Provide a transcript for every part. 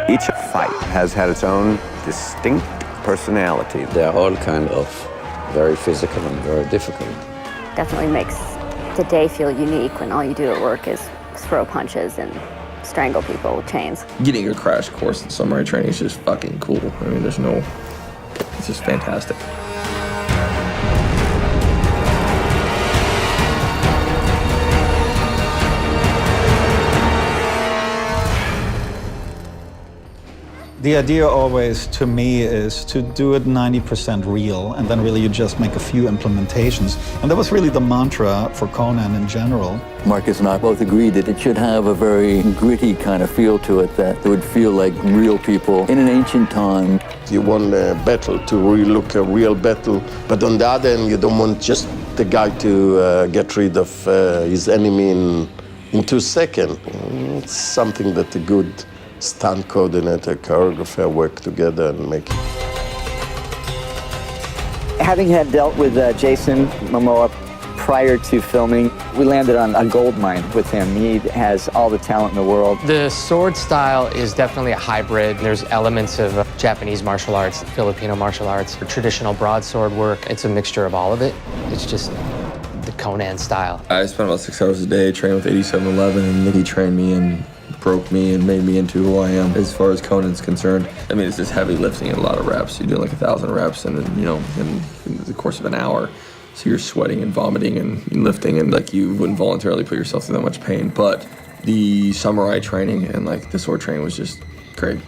Each fight has had its own distinct personality. They're all kind of very physical and very difficult. Definitely makes the day feel unique when all you do at work is throw punches and strangle people with chains. Getting a crash course in samurai training is just fucking cool. I mean, it's just fantastic. The idea always, to me, is to do it 90% real, and then really you just make a few implementations. And that was really the mantra for Conan in general. Marcus and I both agreed that it should have a very gritty kind of feel to it, that it would feel like real people in an ancient time. You want a battle to really look a real battle, but on the other hand, you don't want just the guy to get rid of his enemy in 2 seconds. It's something that a good stunt coordinator, choreographer work together and make it. Having had dealt with Jason Momoa prior to filming, we landed on a gold mine with him. He has all the talent in the world. The sword style is definitely a hybrid. There's elements of Japanese martial arts, Filipino martial arts, traditional broadsword work. It's a mixture of all of it. It's just the Conan style. I spent about 6 hours a day training with 8711, and he trained me and broke me and made me into who I am as far as Conan's concerned. I mean, it's just heavy lifting and a lot of reps. You do like 1,000 reps and then, in the course of an hour. So you're sweating and vomiting and lifting, and like you wouldn't voluntarily put yourself through that much pain. But the samurai training and like the sword training was just great.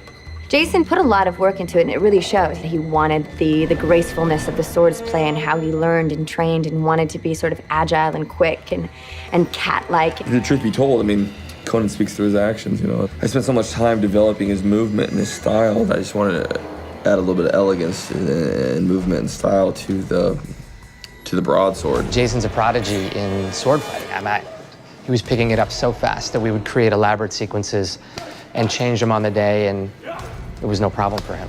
Jason put a lot of work into it, and it really shows. He wanted the gracefulness of the swords play and how he learned and trained and wanted to be sort of agile and quick and cat-like. The truth be told, I mean, Conan speaks through his actions, I spent so much time developing his movement and his style that I just wanted to add a little bit of elegance and movement and style to the broadsword. Jason's a prodigy in sword fighting. He was picking it up so fast that we would create elaborate sequences and change them on the day, and it was no problem for him.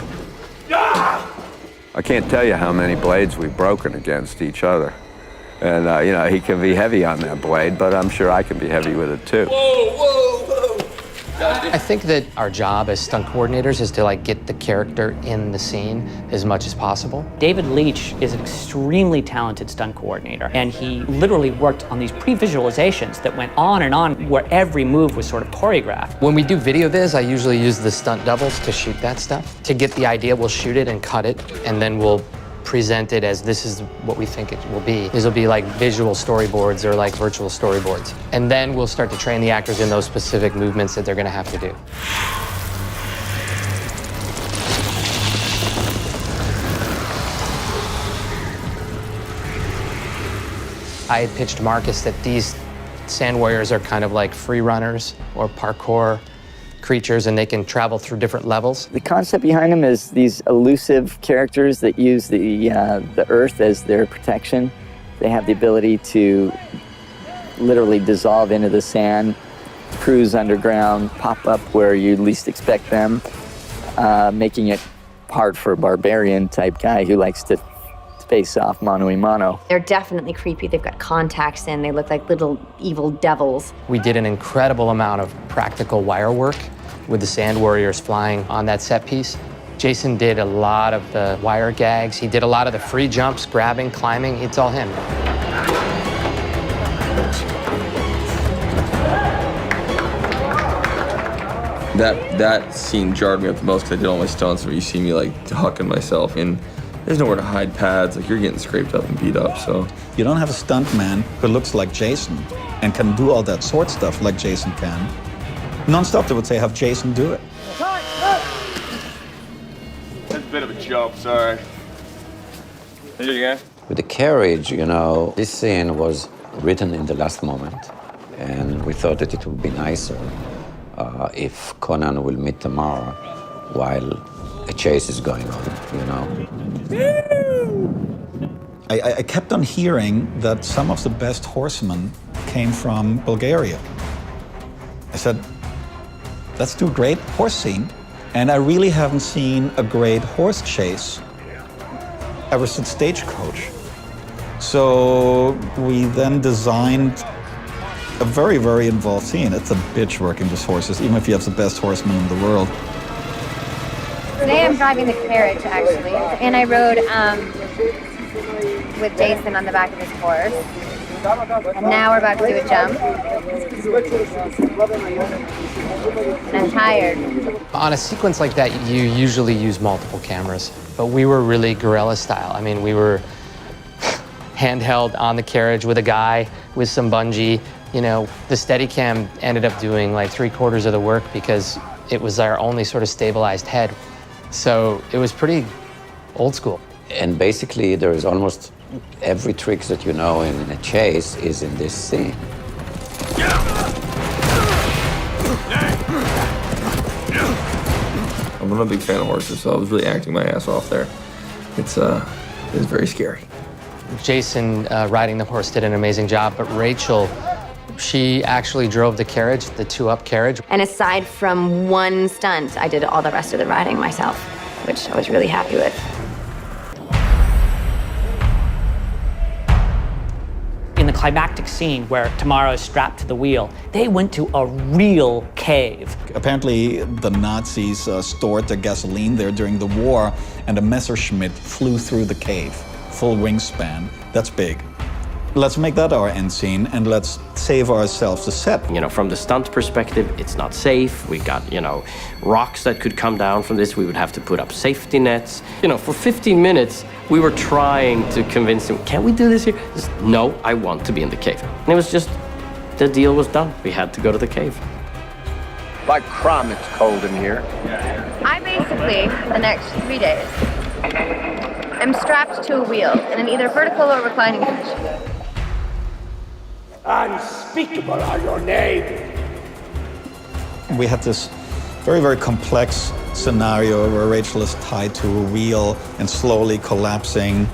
I can't tell you how many blades we've broken against each other. And, he can be heavy on that blade, but I'm sure I can be heavy with it, too. Whoa, whoa, whoa! I think that our job as stunt coordinators is to get the character in the scene as much as possible. David Leitch is an extremely talented stunt coordinator, and he literally worked on these pre-visualizations that went on and on, where every move was sort of choreographed. When we do video viz, I usually use the stunt doubles to shoot that stuff. To get the idea, we'll shoot it and cut it, and then we'll present it as this is what we think it will be. These will be like visual storyboards or like virtual storyboards. And then we'll start to train the actors in those specific movements that they're gonna have to do. I had pitched Marcus that these sand warriors are kind of like free runners or parkour creatures, and they can travel through different levels. The concept behind them is these elusive characters that use the earth as their protection. They have the ability to literally dissolve into the sand, cruise underground, pop up where you least expect them, making it hard for a barbarian type guy who likes to face off mano a mano. They're definitely creepy. They've got contacts in. They look like little evil devils. We did an incredible amount of practical wire work with the sand warriors flying on that set piece. Jason did a lot of the wire gags. He did a lot of the free jumps, grabbing, climbing. It's all him. That scene jarred me up the most because I did all my stunts where you see me hucking myself, and there's nowhere to hide pads. You're getting scraped up and beat up, so. You don't have a stuntman who looks like Jason and can do all that sword stuff like Jason can. Non-stop, they would say, have Jason do it. That's a bit of a jump, sorry. Here you go. With the carriage, this scene was written in the last moment, and we thought that it would be nicer if Conan will meet Tamara while a chase is going on, I kept on hearing that some of the best horsemen came from Bulgaria. I said, let's do a great horse scene. And I really haven't seen a great horse chase ever since Stagecoach. So we then designed a very, very involved scene. It's a bitch working with horses, even if you have the best horsemen in the world. Today I'm driving the carriage, actually. And I rode with Jason on the back of his horse. And now we're about to do a jump. And I'm tired. On a sequence like that, you usually use multiple cameras, but we were really guerrilla style. I mean, we were handheld on the carriage with a guy with some bungee. You know, the Steadicam ended up doing like 3/4 of the work because it was our only sort of stabilized head. So it was pretty old school. And basically, there is almost every trick that you know in a chase is in this scene. I'm not a big fan of horses, so I was really acting my ass off there. It's very scary. Jason riding the horse did an amazing job, but Rachel, she actually drove the carriage, the 2-up carriage. And aside from one stunt, I did all the rest of the riding myself, which I was really happy with. In the climactic scene where Tamara is strapped to the wheel, they went to a real cave. Apparently, the Nazis stored their gasoline there during the war, and a Messerschmitt flew through the cave. Full wingspan. That's big. Let's make that our end scene, and let's save ourselves the set. You know, from the stunt perspective, it's not safe. We got, you know, rocks that could come down from this. We would have to put up safety nets. You know, for 15 minutes, we were trying to convince him, can we do this here? Just, no, I want to be in the cave. And it was just, the deal was done. We had to go to the cave. Like crumb, it's cold in here. I basically, for the next 3 days, I'm strapped to a wheel in an either vertical or reclining position. Unspeakable are your name. We had this very, very complex scenario where Rachel is tied to a wheel and slowly collapsing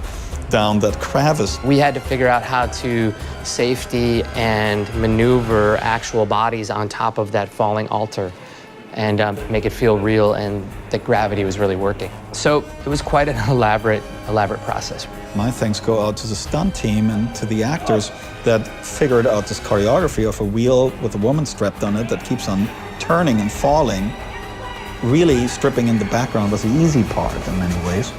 down that crevice. We had to figure out how to safety and maneuver actual bodies on top of that falling altar and make it feel real and that gravity was really working. So it was quite an elaborate process. My thanks go out to the stunt team and to the actors that figured out this choreography of a wheel with a woman strapped on it that keeps on turning and falling. Really stripping in the background was the easy part in many ways.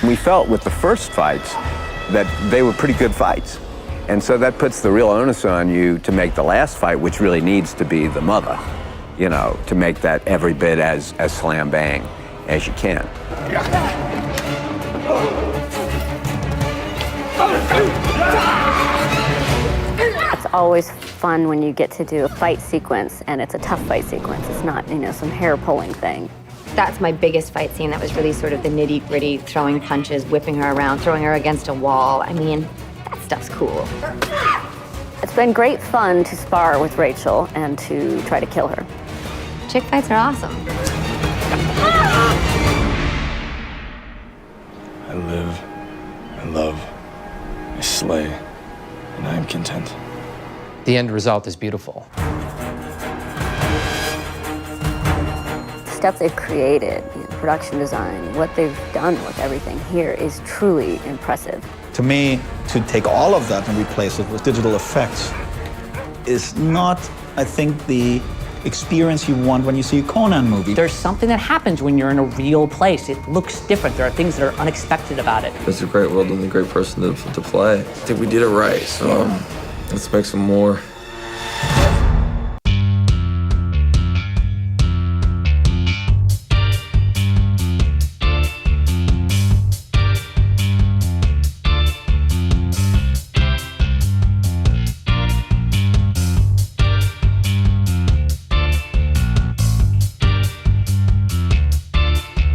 We felt with the first fights that they were pretty good fights. And so that puts the real onus on you to make the last fight, which really needs to be the mother, you know, to make that every bit as slam bang as you can. It's always fun when you get to do a fight sequence and it's a tough fight sequence. It's not, you know, some hair pulling thing. That's my biggest fight scene. That was really sort of the nitty-gritty, throwing punches, whipping her around, throwing her against a wall. I mean, that stuff's cool. It's been great fun to spar with Rachel and to try to kill her. Chick fights are awesome. I live, I love, I slay, and I am content. The end result is beautiful. The stuff they've created, you know, production design, what they've done with everything here is truly impressive. To me, to take all of that and replace it with digital effects is not, I think, the experience you want when you see a Conan movie. There's something that happens when you're in a real place. It looks different. There are things that are unexpected about it. It's a great world and a great person to play. I think we did it right, so let's make some more.